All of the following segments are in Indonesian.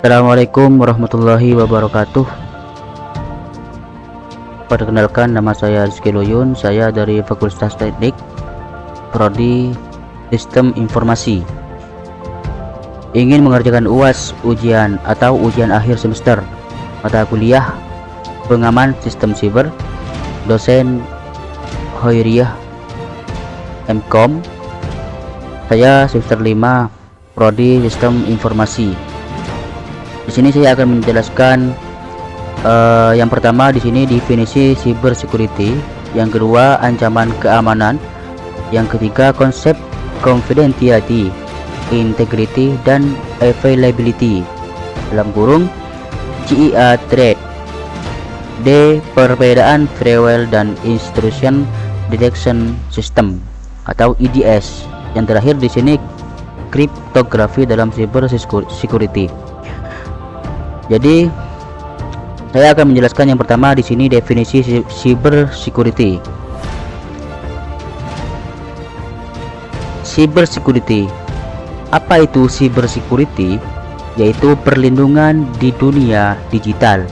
Assalamualaikum warahmatullahi wabarakatuh. Perkenalkan, nama saya Rizky Loyun. Saya dari Fakultas Teknik Prodi Sistem Informasi. Ingin mengerjakan UAS, ujian atau ujian akhir semester mata kuliah pengaman sistem siber, dosen Hoiriyah MKOM. Saya semester 5 Prodi Sistem Informasi. Di sini saya akan menjelaskan yang pertama di sini definisi cyber security, yang kedua ancaman keamanan, yang ketiga konsep confidentiality, integrity dan availability dalam kurung CIA threat, D perbedaan firewall dan intrusion detection system atau IDS, yang terakhir di sini kriptografi dalam cyber security. Jadi saya akan menjelaskan yang pertama di sini definisi cyber security. Cyber security. Apa itu cyber security? Yaitu perlindungan di dunia digital.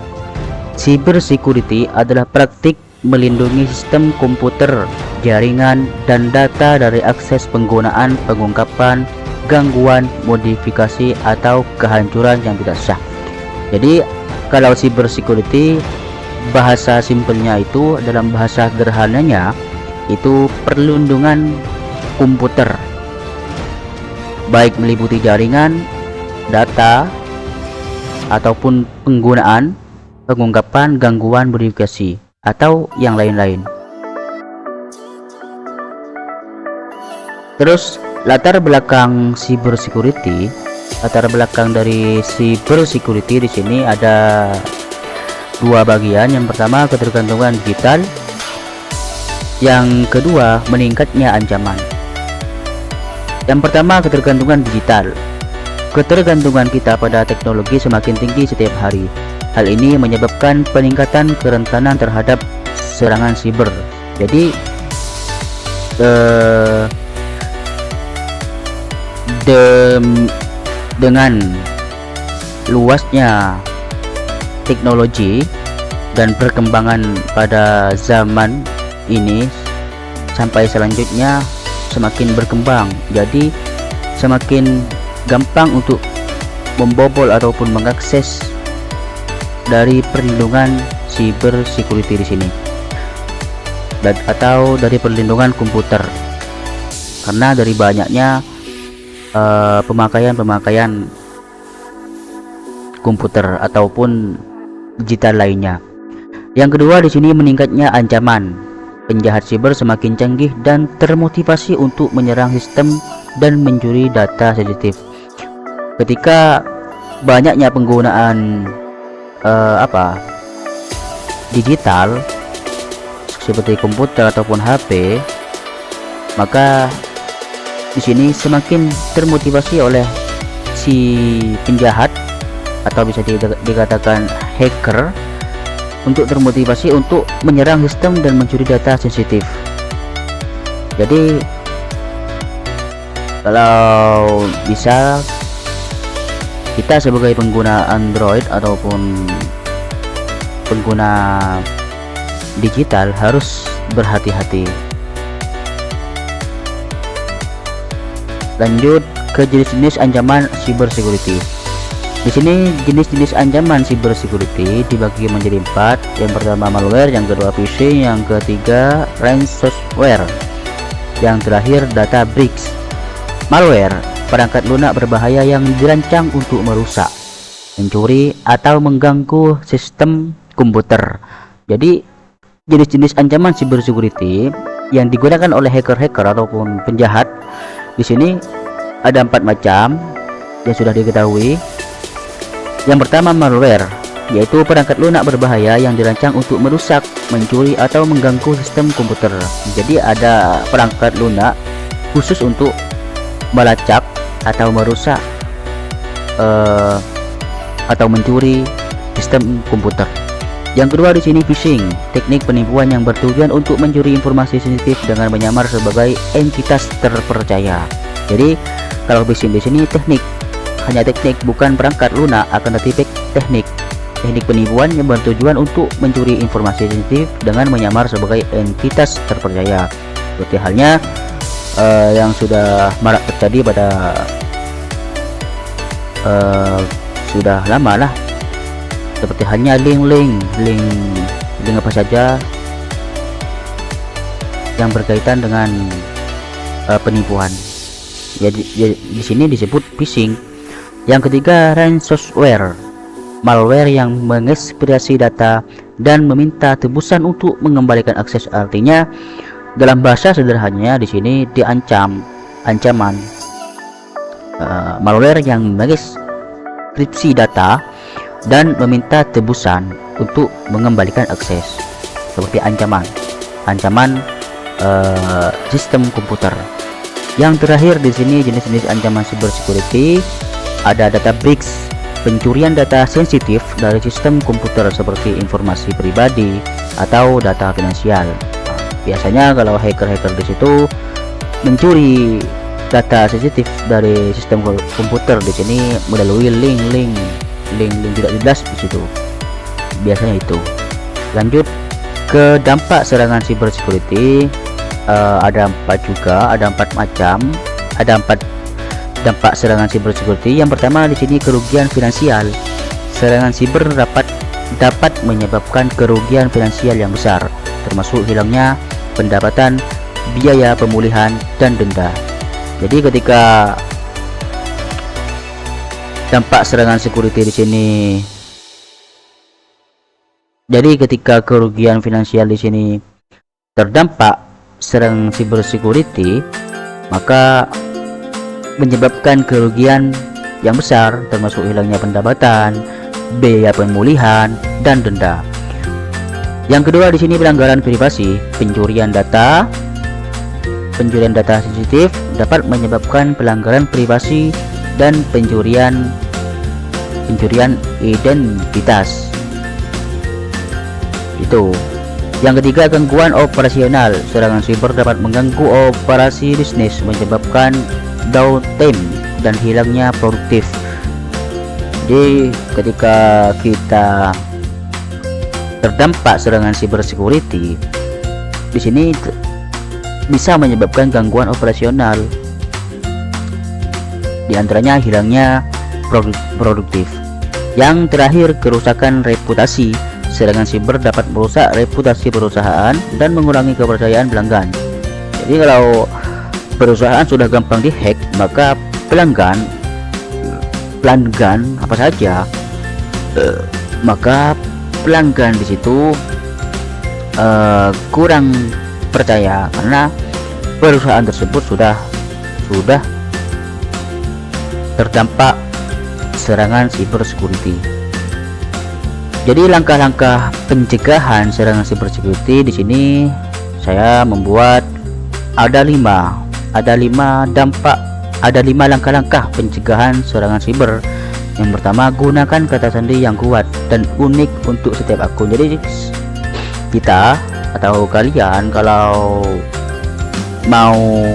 Cyber security adalah praktik melindungi sistem komputer, jaringan, dan data dari akses penggunaan, pengungkapan, gangguan, modifikasi, atau kehancuran yang tidak sah. Jadi kalau cyber security, bahasa simpelnya itu, dalam bahasa sederhananya itu perlindungan komputer, baik meliputi jaringan, data, ataupun penggunaan, pengungkapan, gangguan, modifikasi, atau yang lain-lain. Terus latar belakang cyber security. Latar belakang dari cyber security di sini ada dua bagian. Yang pertama ketergantungan digital, yang kedua meningkatnya ancaman. Yang pertama ketergantungan digital. Ketergantungan kita pada teknologi semakin tinggi setiap hari. Hal ini menyebabkan peningkatan kerentanan terhadap serangan siber. Jadi dengan luasnya teknologi dan perkembangan pada zaman ini sampai selanjutnya semakin berkembang, jadi semakin gampang untuk membobol ataupun mengakses dari perlindungan cyber security di sini, dan atau dari perlindungan komputer, karena dari banyaknya pemakaian komputer ataupun digital lainnya. Yang kedua di sini meningkatnya ancaman. Penjahat siber semakin canggih dan termotivasi untuk menyerang sistem dan mencuri data sensitif. Ketika banyaknya penggunaan digital seperti komputer ataupun HP, maka di sini semakin termotivasi oleh si penjahat atau bisa dikatakan hacker untuk termotivasi untuk menyerang sistem dan mencuri data sensitif. Jadi kalau bisa kita sebagai pengguna Android ataupun pengguna digital harus berhati-hati. Lanjut ke jenis-jenis ancaman cyber security. Di sini jenis-jenis ancaman cyber security dibagi menjadi 4. Yang pertama malware, yang kedua phishing, yang ketiga ransomware, yang terakhir data breach. Malware, perangkat lunak berbahaya yang dirancang untuk merusak, mencuri, atau mengganggu sistem komputer. Jadi jenis-jenis ancaman cyber security yang digunakan oleh hacker-hacker ataupun penjahat di sini ada 4 macam yang sudah diketahui. Yang pertama malware, yaitu perangkat lunak berbahaya yang dirancang untuk merusak, mencuri, atau mengganggu sistem komputer. Jadi ada perangkat lunak khusus untuk melacak atau merusak atau mencuri sistem komputer. Yang kedua di sini phishing, teknik penipuan yang bertujuan untuk mencuri informasi sensitif dengan menyamar sebagai entitas terpercaya. Jadi kalau phishing di sini teknik hanya teknik, bukan perangkat lunak, akan tetapi teknik penipuan yang bertujuan untuk mencuri informasi sensitif dengan menyamar sebagai entitas terpercaya. Seperti halnya yang sudah marak terjadi pada sudah lama lah, seperti halnya link apa saja yang berkaitan dengan penipuan. Jadi di sini disebut phishing. Yang ketiga, ransomware, malware yang menginspirasi data dan meminta tebusan untuk mengembalikan akses. Artinya dalam bahasa sederhananya di sini ancaman malware yang menginskripsi data dan meminta tebusan untuk mengembalikan akses, seperti ancaman sistem komputer. Yang terakhir di sini jenis-jenis ancaman cyber security, ada data breach, pencurian data sensitif dari sistem komputer seperti informasi pribadi atau data finansial. Biasanya kalau hacker di situ mencuri data sensitif dari sistem komputer di sini melalui link tidak jelas di situ. Biasanya itu. Lanjut ke dampak serangan cyber security, ada empat macam, ada empat dampak serangan cyber security. Yang pertama di sini kerugian finansial. Serangan siber dapat menyebabkan kerugian finansial yang besar, termasuk hilangnya pendapatan, biaya pemulihan, dan denda. Jadi ketika dampak serangan security di sini, jadi ketika kerugian finansial di sini terdampak serangan cyber security, maka menyebabkan kerugian yang besar, termasuk hilangnya pendapatan, biaya pemulihan, dan denda. Yang kedua di sini pelanggaran privasi, pencurian data sensitif dapat menyebabkan pelanggaran privasi dan pencurian identitas. Itu. Yang ketiga, gangguan operasional. Serangan siber dapat mengganggu operasi bisnis, menyebabkan downtime dan hilangnya produktif. Jadi ketika kita terdampak serangan cyber security, di sini bisa menyebabkan gangguan operasional, di antaranya hilangnya produktif. Yang terakhir, kerusakan reputasi. Serangan siber dapat merusak reputasi perusahaan dan mengurangi kepercayaan pelanggan. Jadi kalau perusahaan sudah gampang dihack, maka pelanggan apa saja, maka pelanggan di situ kurang percaya karena perusahaan tersebut sudah terdampak serangan cyber security. Jadi langkah-langkah pencegahan serangan cyber security di sini saya membuat ada 5 langkah-langkah pencegahan serangan cyber. Yang pertama, gunakan kata sandi yang kuat dan unik untuk setiap akun. Jadi kita atau kalian kalau mau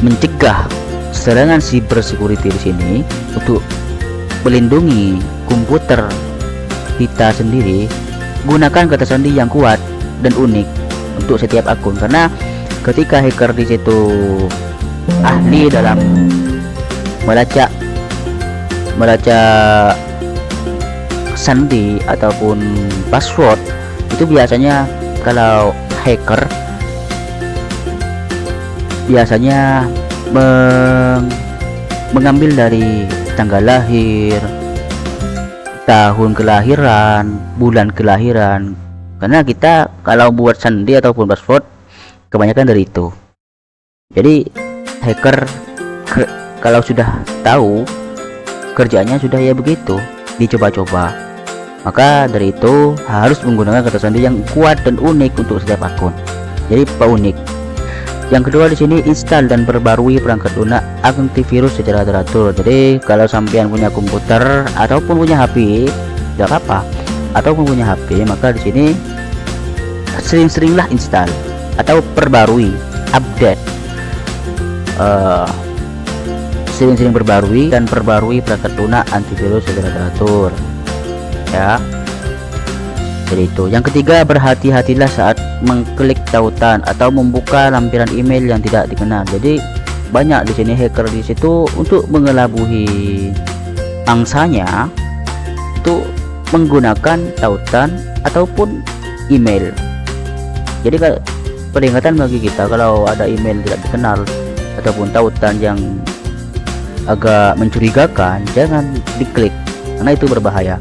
mencegah serangan cyber security di sini untuk melindungi komputer kita sendiri, gunakan kata sandi yang kuat dan unik untuk setiap akun. Karena ketika hacker di situ ahli dalam melacak sandi ataupun password, itu biasanya kalau hacker biasanya mengambil dari tanggal lahir, tahun kelahiran, bulan kelahiran. Karena kita kalau buat sandi ataupun password kebanyakan dari itu. Jadi hacker kalau sudah tahu kerjanya sudah ya begitu, dicoba-coba. Maka dari itu harus menggunakan kata sandi yang kuat dan unik untuk setiap akun. Jadi unik. Yang kedua di sini, install dan perbarui perangkat lunak antivirus secara teratur. Jadi kalau sampean punya komputer ataupun punya HP, tidak apa-apa, ataupun punya HP, maka di sini sering-seringlah install atau perbarui, update sering-sering perbarui dan perbarui perangkat lunak antivirus secara teratur ya. Jadi itu. Yang ketiga, berhati-hatilah saat mengklik tautan atau membuka lampiran email yang tidak dikenal. Jadi banyak di sini hacker di situ untuk mengelabui angsanya itu menggunakan tautan ataupun email. Jadi peringatan bagi kita, kalau ada email tidak dikenal ataupun tautan yang agak mencurigakan, jangan diklik karena itu berbahaya.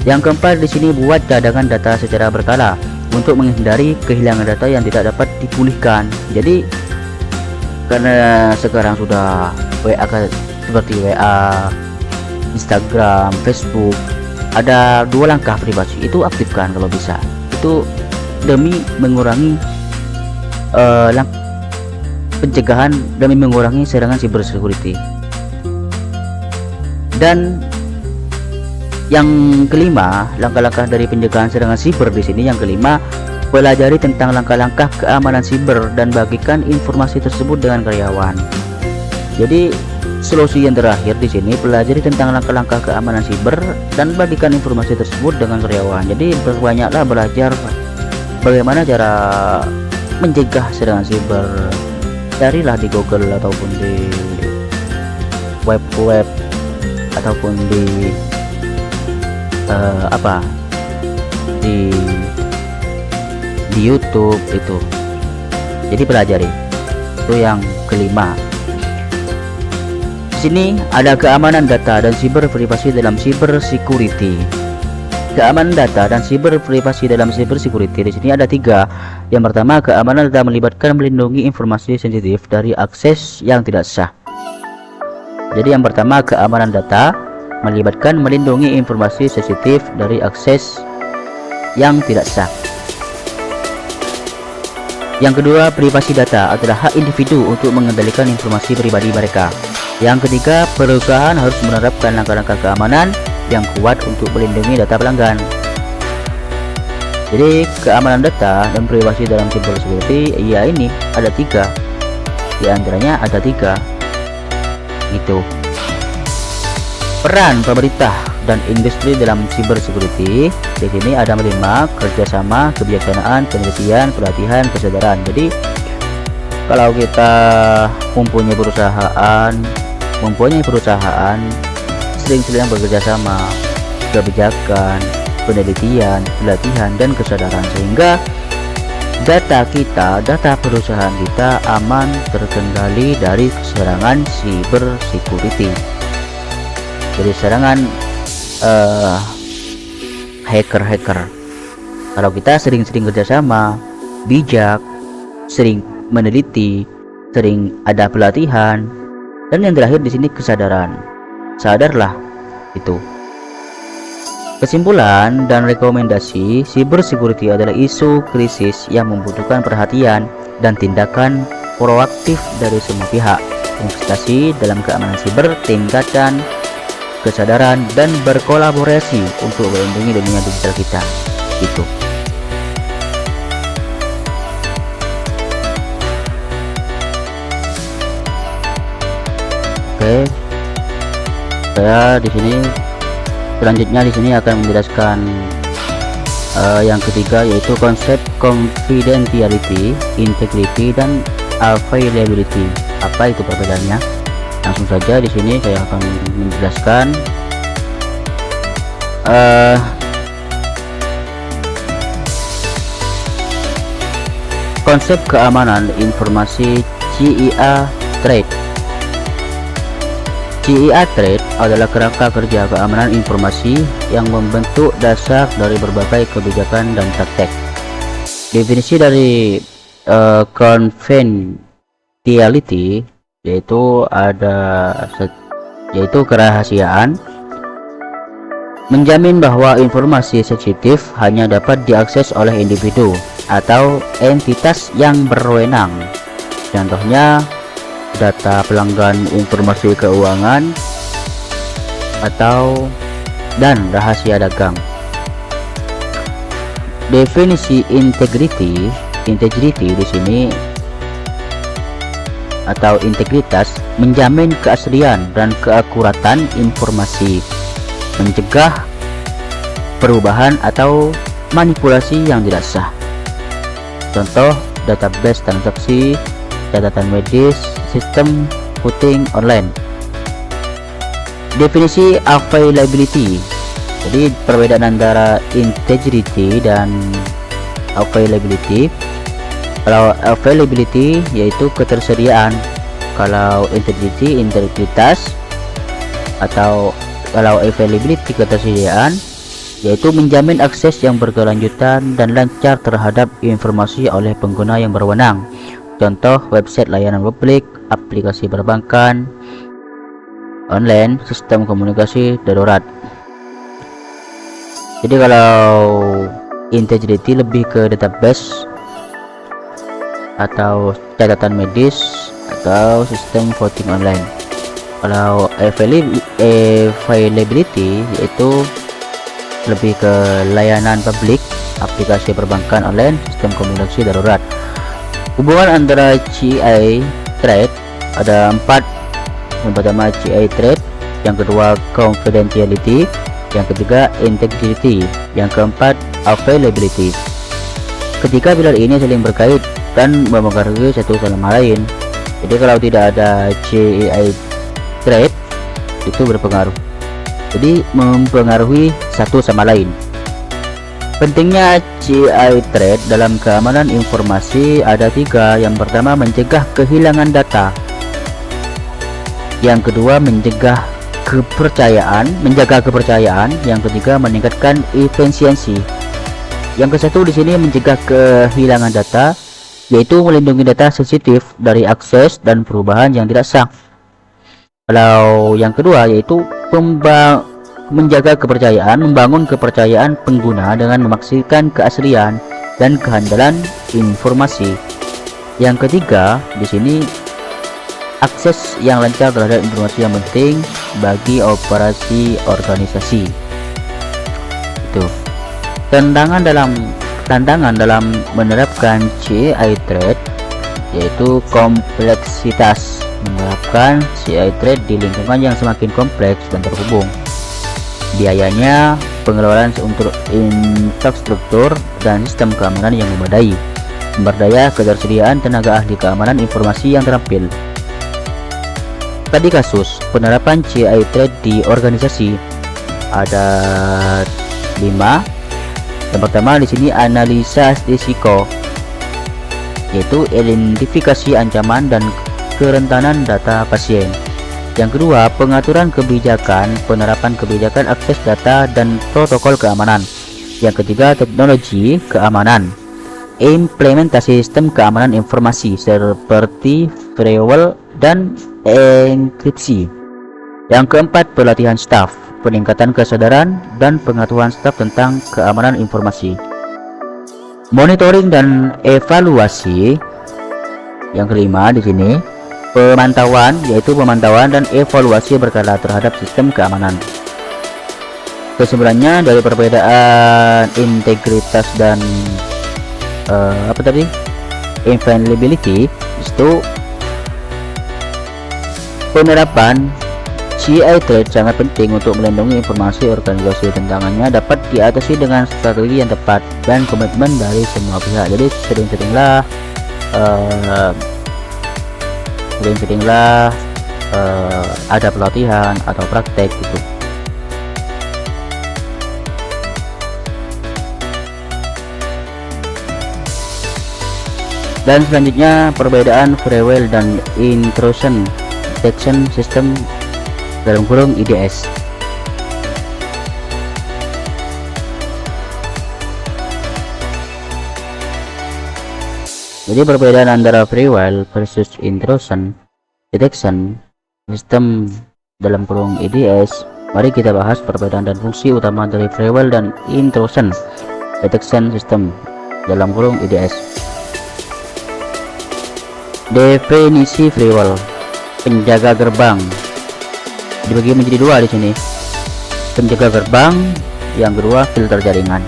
Yang keempat, di sini buat cadangan data secara berkala untuk menghindari kehilangan data yang tidak dapat dipulihkan. Jadi karena sekarang sudah WA seperti WA, Instagram, Facebook, ada 2 langkah privasi, itu aktifkan kalau bisa. Itu demi mengurangi pencegahan, demi mengurangi serangan cyber security. Dan yang kelima, langkah-langkah dari pencegahan serangan siber di sini. Yang kelima, pelajari tentang langkah-langkah keamanan siber dan bagikan informasi tersebut dengan karyawan. Jadi solusi yang terakhir di sini, pelajari tentang langkah-langkah keamanan siber dan bagikan informasi tersebut dengan karyawan. Jadi berbanyaklah belajar bagaimana cara mencegah serangan siber. Carilah di Google ataupun di web ataupun di di YouTube itu. Jadi pelajari. Itu yang kelima. Di sini ada keamanan data dan siber privasi dalam cyber security. Keamanan data dan siber privasi dalam cyber security di sini ada 3. Yang pertama, keamanan data melibatkan melindungi informasi sensitif dari akses yang tidak sah. Jadi yang pertama, keamanan data melibatkan melindungi informasi sensitif dari akses yang tidak sah. Yang kedua, privasi data adalah hak individu untuk mengendalikan informasi pribadi mereka. Yang ketiga, perusahaan harus menerapkan langkah-langkah keamanan yang kuat untuk melindungi data pelanggan. Jadi keamanan data dan privasi dalam cyber security, ya ini ada 3. Di antaranya ada 3 gitu. Peran pemerintah dan industri dalam cyber security di sini ada 5: kerjasama, kebijaksanaan, penelitian, pelatihan, kesadaran. Jadi kalau kita mempunyai perusahaan sering-sering bekerjasama, kebijakan, penelitian, pelatihan, dan kesadaran, sehingga data perusahaan kita aman terkendali dari serangan cyber security. Jadi serangan hacker. Kalau kita sering-sering kerjasama, bijak, sering meneliti, sering ada pelatihan, dan yang terakhir di sini kesadaran. Sadarlah itu. Kesimpulan dan rekomendasi, cyber security adalah isu krisis yang membutuhkan perhatian dan tindakan proaktif dari semua pihak. Investasi dalam keamanan siber, tingkatkan kesadaran dan berkolaborasi untuk melindungi dunia digital kita. Itu. Oke. Saya di sini selanjutnya akan menjelaskan yang ketiga, yaitu konsep confidentiality, integrity, dan availability. Apa itu perbedaannya? Langsung saja di sini saya akan menjelaskan. Konsep keamanan informasi CIA Threat. CIA Threat adalah kerangka kerja keamanan informasi yang membentuk dasar dari berbagai kebijakan dan praktek. Definisi dari confidentiality yaitu kerahasiaan, menjamin bahwa informasi sensitif hanya dapat diakses oleh individu atau entitas yang berwenang. Contohnya data pelanggan, informasi keuangan, dan rahasia dagang. Definisi integrity di sini atau integritas, menjamin keaslian dan keakuratan informasi, mencegah perubahan atau manipulasi yang tidak sah. Contoh, database transaksi, catatan medis, sistem voting online. Definisi availability. Jadi perbedaan antara integrity dan availability. Kalau availability yaitu ketersediaan, kalau integrity integritas, atau kalau availability ketersediaan yaitu menjamin akses yang berkelanjutan dan lancar terhadap informasi oleh pengguna yang berwenang. Contoh, website layanan publik, aplikasi perbankan online, sistem komunikasi darurat. Jadi kalau integrity lebih ke database atau catatan medis atau sistem voting online. Kalau availability yaitu lebih ke layanan publik, aplikasi perbankan online, sistem komunikasi darurat. Hubungan antara CI trade ada 4. Yang pertama CI trade, yang kedua confidentiality, yang ketiga integrity, yang keempat availability. Ketika pilar ini saling berkait dan mempengaruhi satu sama lain. Jadi kalau tidak ada CI trade itu berpengaruh, jadi mempengaruhi satu sama lain. Pentingnya CI trade dalam keamanan informasi ada 3. Yang pertama, mencegah kehilangan data. Yang kedua, menjaga kepercayaan. Yang ketiga, meningkatkan efisiensi. Yang kesatu di sini mencegah kehilangan data, yaitu melindungi data sensitif dari akses dan perubahan yang tidak sah. Kalau yang kedua yaitu menjaga kepercayaan, membangun kepercayaan pengguna dengan memastikan keaslian dan kehandalan informasi. Yang ketiga di sini akses yang lancar terhadap informasi yang penting bagi operasi organisasi. Itu tantangan dalam menerapkan CI trade yaitu kompleksitas. Menerapkan CI trade di lingkungan yang semakin kompleks dan terhubung, biayanya, pengelolaan untuk infrastruktur dan sistem keamanan yang memadai, sumber daya, ketersediaan tenaga ahli keamanan informasi yang terampil. Tadi kasus penerapan CI trade di organisasi ada 5. Yang pertama di sini analisa risiko, yaitu identifikasi ancaman dan kerentanan data pasien. Yang kedua, pengaturan kebijakan, penerapan kebijakan akses data dan protokol keamanan. Yang ketiga, teknologi keamanan, implementasi sistem keamanan informasi seperti firewall dan enkripsi. Yang keempat, pelatihan staf, peningkatan kesadaran dan pengetahuan staf tentang keamanan informasi. Monitoring dan evaluasi. Yang kelima di sini pemantauan, yaitu pemantauan dan evaluasi berkala terhadap sistem keamanan. Kesimpulannya dari perbedaan integritas dan availability itu penerapan CI trade sangat penting untuk melindungi informasi organisasi. Tantangannya dapat diatasi dengan strategi yang tepat dan komitmen dari semua pihak. Jadi sering-seringlah ada pelatihan atau praktek gitu. Dan selanjutnya perbedaan firewall dan intrusion detection system dalam kurung IDS. Jadi perbedaan antara firewall versus intrusion detection system dalam kurung IDS. Mari kita bahas perbedaan dan fungsi utama dari firewall dan intrusion detection system dalam kurung IDS. Definisi firewall, penjaga gerbang, dibagi menjadi 2 di sini. Penjaga gerbang, yang kedua filter jaringan.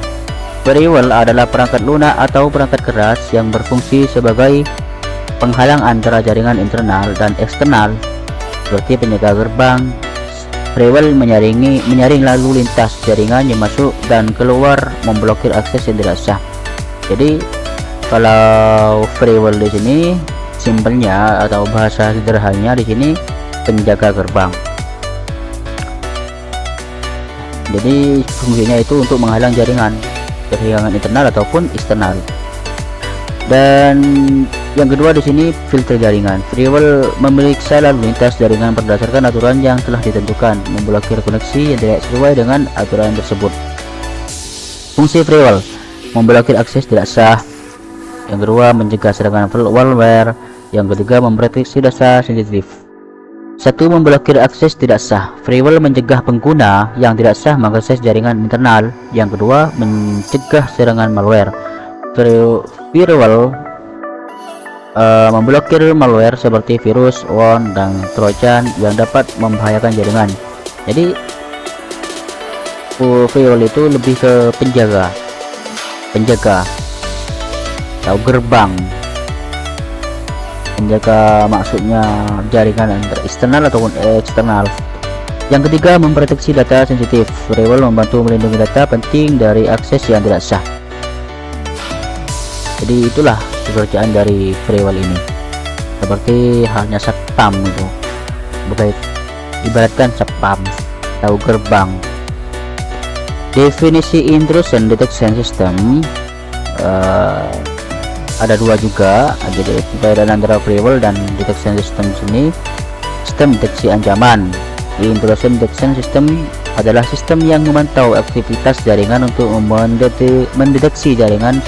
Firewall adalah perangkat lunak atau perangkat keras yang berfungsi sebagai penghalang antara jaringan internal dan eksternal seperti penjaga gerbang. Firewall menyaring lalu lintas jaringan yang masuk dan keluar, memblokir akses yang tidak sah. Jadi kalau firewall di sini simpelnya atau bahasa sederhananya di sini penjaga gerbang. Jadi fungsinya itu untuk menghalang jaringan internal ataupun eksternal. Dan yang kedua di sini filter jaringan. Firewall memeriksa lalu lintas jaringan berdasarkan aturan yang telah ditentukan, memblokir koneksi yang tidak sesuai dengan aturan tersebut. Fungsi firewall memblokir akses tidak sah. Yang kedua mencegah serangan malware. Yang ketiga memproteksi data sensitif. 1. Memblokir akses tidak sah. Firewall mencegah pengguna yang tidak sah mengakses jaringan internal. Yang kedua mencegah serangan malware. Firewall memblokir malware seperti virus, worm, dan trojan yang dapat membahayakan jaringan. Jadi firewall itu lebih ke penjaga atau gerbang. Penjaga maksudnya jaringan antara eksternal ataupun eksternal. Yang ketiga memproteksi data sensitif. Firewall membantu melindungi data penting dari akses yang tidak sah. Jadi itulah pekerjaan dari firewall ini, seperti halnya spam itu, ibaratkan spam atau gerbang. Definisi intrusion detection system ada dua juga, jadi perbedaan antara firewall dan detection system sini. Sistem deteksi ancaman. Intrusion detection system adalah sistem yang memantau aktivitas jaringan untuk mendeteksi jaringan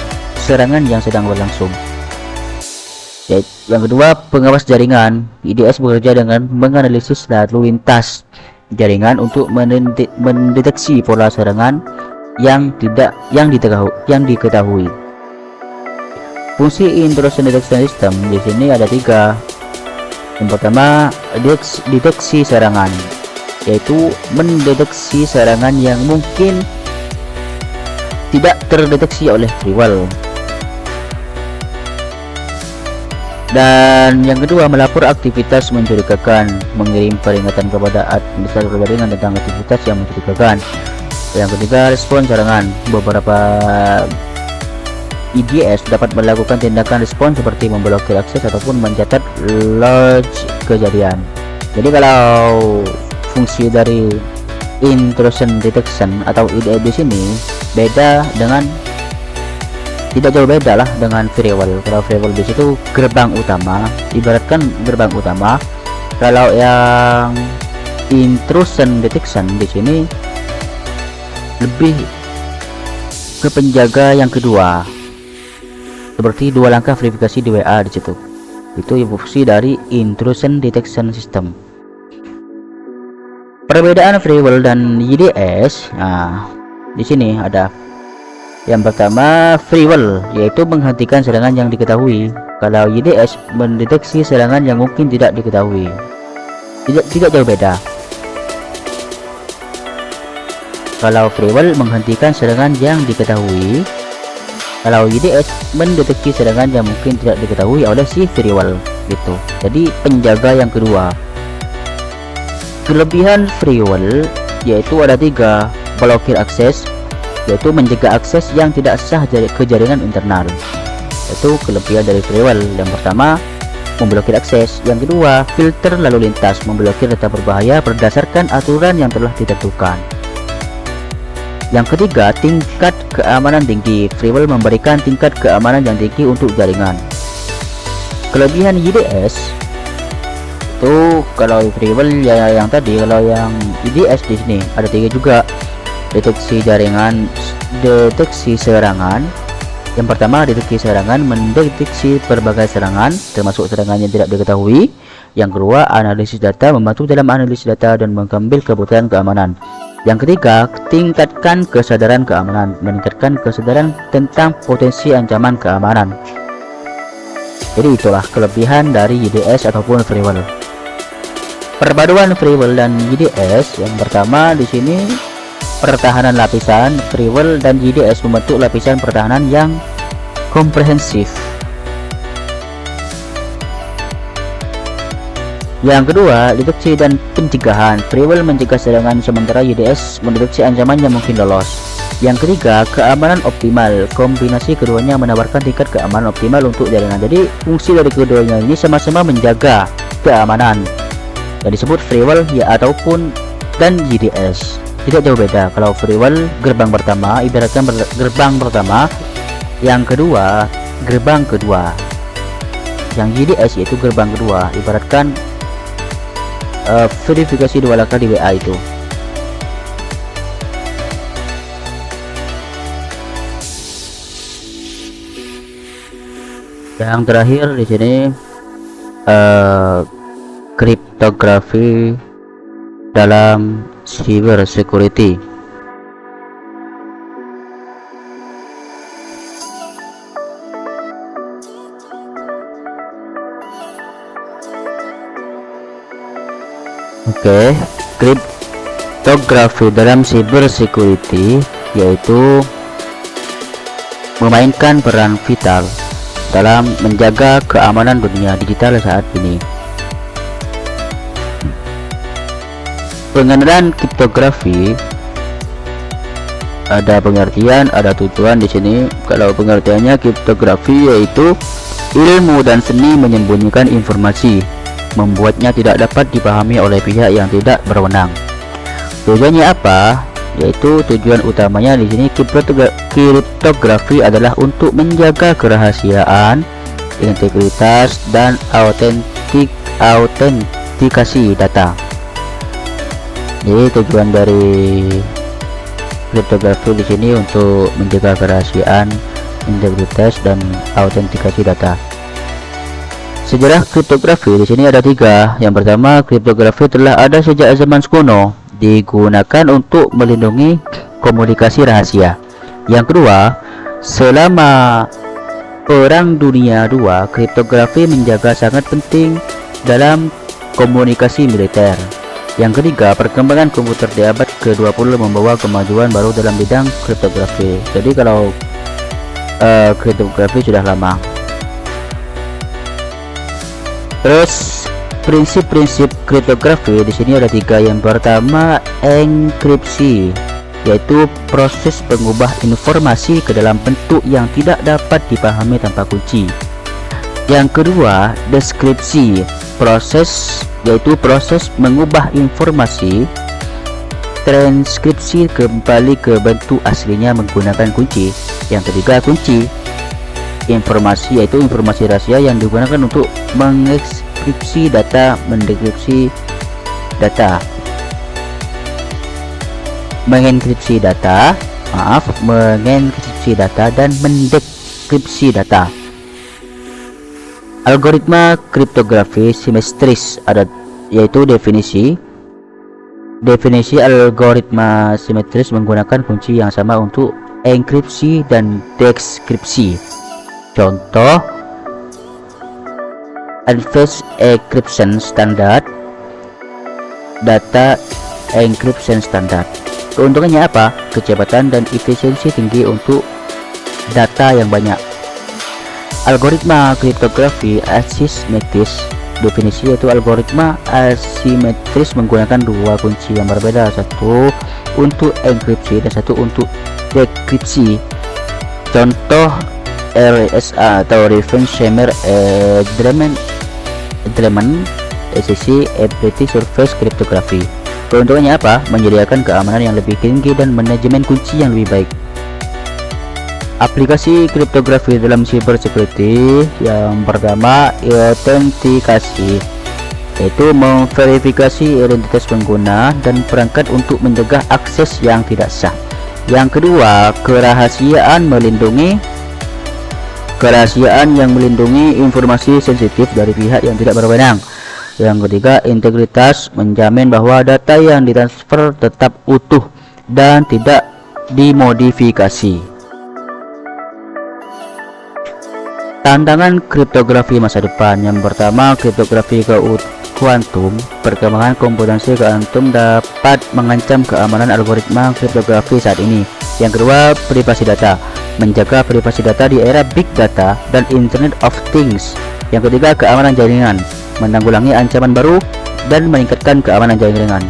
serangan yang sedang berlangsung. Yang kedua, pengawas jaringan. IDS bekerja dengan menganalisis lalu lintas jaringan untuk mendeteksi pola serangan yang diketahui. Fungsi intrusion detection system di sini ada 3. Yang pertama, deteksi serangan, yaitu mendeteksi serangan yang mungkin tidak terdeteksi oleh firewall. Dan yang kedua, melapor aktivitas mencurigakan, mengirim peringatan kepada administrator jaringan tentang aktivitas yang mencurigakan. Yang ketiga, respon serangan. Beberapa IDS dapat melakukan tindakan respon seperti memblokir akses ataupun mencatat log kejadian. Jadi kalau fungsi dari intrusion detection atau IDS di sini tidak jauh beda lah dengan firewall. Kalau firewall di situ gerbang utama, ibaratkan gerbang utama. Kalau yang intrusion detection di sini lebih ke penjaga yang kedua, seperti 2 langkah verifikasi di WA di situ. Itu fungsi dari intrusion detection system. Perbedaan firewall dan IDS. Nah, di sini ada yang pertama, firewall yaitu menghentikan serangan yang diketahui. Kalau IDS mendeteksi serangan yang mungkin tidak diketahui. Tidak jauh beda. Kalau firewall menghentikan serangan yang diketahui, kalau IDS mendeteksi serangan yang mungkin tidak diketahui oleh si firewall gitu. Jadi penjaga yang kedua. Kelebihan firewall yaitu ada 3. Blokir akses, yaitu mencegah akses yang tidak sah ke jaringan internal. Itu kelebihan dari firewall. Yang pertama, memblokir akses. Yang kedua, filter lalu lintas, memblokir data berbahaya berdasarkan aturan yang telah ditentukan. Yang ketiga, tingkat keamanan tinggi. Firewall memberikan tingkat keamanan yang tinggi untuk jaringan. Kelebihan IDS itu kalau firewall ya yang tadi, kalau yang IDS di sini ada 3 juga. Deteksi jaringan, deteksi serangan. Yang pertama, deteksi serangan, mendeteksi berbagai serangan termasuk serangan yang tidak diketahui. Yang kedua, analisis data, membantu dalam analisis data dan mengambil kebutuhan keamanan. Yang ketiga, tingkatkan kesadaran keamanan, meningkatkan kesadaran tentang potensi ancaman keamanan. Jadi itulah kelebihan dari IDS ataupun firewall. Perpaduan firewall dan IDS, yang pertama di sini pertahanan lapisan. Firewall dan IDS membentuk lapisan pertahanan yang komprehensif. Yang kedua, deteksi dan pencegahan. Firewall mencegah serangan sementara UDS mendeteksi ancaman yang mungkin lolos. Yang ketiga, keamanan optimal. Kombinasi keduanya menawarkan tingkat keamanan optimal untuk jaringan. Jadi fungsi dari keduanya ini sama-sama menjaga keamanan. Yang disebut firewall ya ataupun dan UDS tidak jauh beda. Kalau firewall gerbang pertama, ibaratkan gerbang pertama. Yang kedua, gerbang kedua. Yang UDS yaitu gerbang kedua, ibaratkan verifikasi 2 langkah di WA itu. Yang terakhir di sini kriptografi dalam cyber security. Oke, kriptografi dalam cyber security yaitu memainkan peran vital dalam menjaga keamanan dunia digital saat ini. Pengenalan kriptografi ada pengertian, ada tujuan di sini. Kalau pengertiannya, kriptografi yaitu ilmu dan seni menyembunyikan informasi, membuatnya tidak dapat dipahami oleh pihak yang tidak berwenang. Tujuannya apa? Yaitu tujuan utamanya di sini kriptografi adalah untuk menjaga kerahasiaan, integritas dan autentikasi data. Jadi tujuan dari kriptografi di sini untuk menjaga kerahasiaan, integritas dan autentikasi data. Sejarah kriptografi di sini ada 3. Yang pertama, kriptografi telah ada sejak zaman kuno, digunakan untuk melindungi komunikasi rahasia. Yang kedua, selama Perang Dunia II, kriptografi menjaga sangat penting dalam komunikasi militer. Yang ketiga, perkembangan komputer di abad ke-20 membawa kemajuan baru dalam bidang kriptografi. Jadi kalau kriptografi sudah lama. Terus prinsip-prinsip kriptografi di sini ada 3. Yang pertama, enkripsi, yaitu proses pengubah informasi ke dalam bentuk yang tidak dapat dipahami tanpa kunci. Yang kedua, deskripsi, yaitu proses mengubah informasi transkripsi kembali ke bentuk aslinya menggunakan kunci. Yang ketiga, kunci informasi, yaitu informasi rahasia yang digunakan untuk mengekskripsi data, mendekripsi data, mengekripsi data dan mendekripsi data. Algoritma kriptografi simetris ada, yaitu definisi algoritma simetris menggunakan kunci yang sama untuk enkripsi dan dekripsi. Contoh, Advanced Encryption Standard, Data Encryption Standard. Keuntungannya apa? Kecepatan dan efisiensi tinggi untuk data yang banyak. Algoritma kriptografi asimetris, definisi yaitu algoritma asimetris menggunakan 2 kunci yang berbeda, satu untuk enkripsi dan satu untuk dekripsi. Contoh, RSA atau Reverse Shamer Agreement, SSC, Ability Surface Cryptography. Keuntungannya apa? Menyediakan keamanan yang lebih tinggi dan manajemen kunci yang lebih baik. Aplikasi kriptografi dalam cyber security. Yang pertama, autentikasi, yaitu memverifikasi identitas pengguna dan perangkat untuk mencegah akses yang tidak sah. Yang kedua, kerahasiaan yang melindungi informasi sensitif dari pihak yang tidak berwenang. Yang ketiga, integritas, menjamin bahwa data yang ditransfer tetap utuh dan tidak dimodifikasi. Tantangan kriptografi masa depan. Yang pertama, kriptografi kuantum. Perkembangan komputerasi kuantum dapat mengancam keamanan algoritma kriptografi saat ini. Yang kedua, privasi data, menjaga privasi data di era big data dan Internet of Things. Yang ketiga, keamanan jaringan, menanggulangi ancaman baru, dan meningkatkan keamanan jaringan.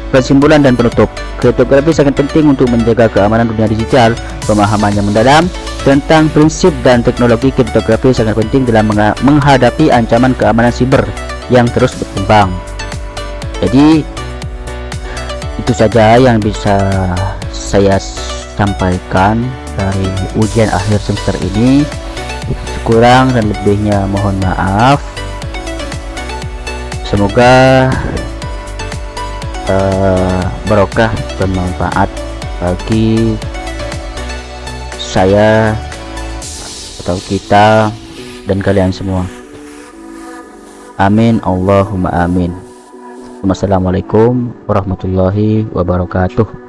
Kesimpulan dan penutup, kriptografi sangat penting untuk menjaga keamanan dunia digital. Pemahaman yang mendalam tentang prinsip dan teknologi kriptografi sangat penting dalam menghadapi ancaman keamanan siber yang terus berkembang. Jadi itu saja yang bisa saya sampaikan dari ujian akhir semester ini. Kurang dan lebihnya mohon maaf. Semoga barokah dan manfaat bagi saya atau kita dan kalian semua. Amin, Allahumma amin. Wassalamualaikum warahmatullahi wabarakatuh.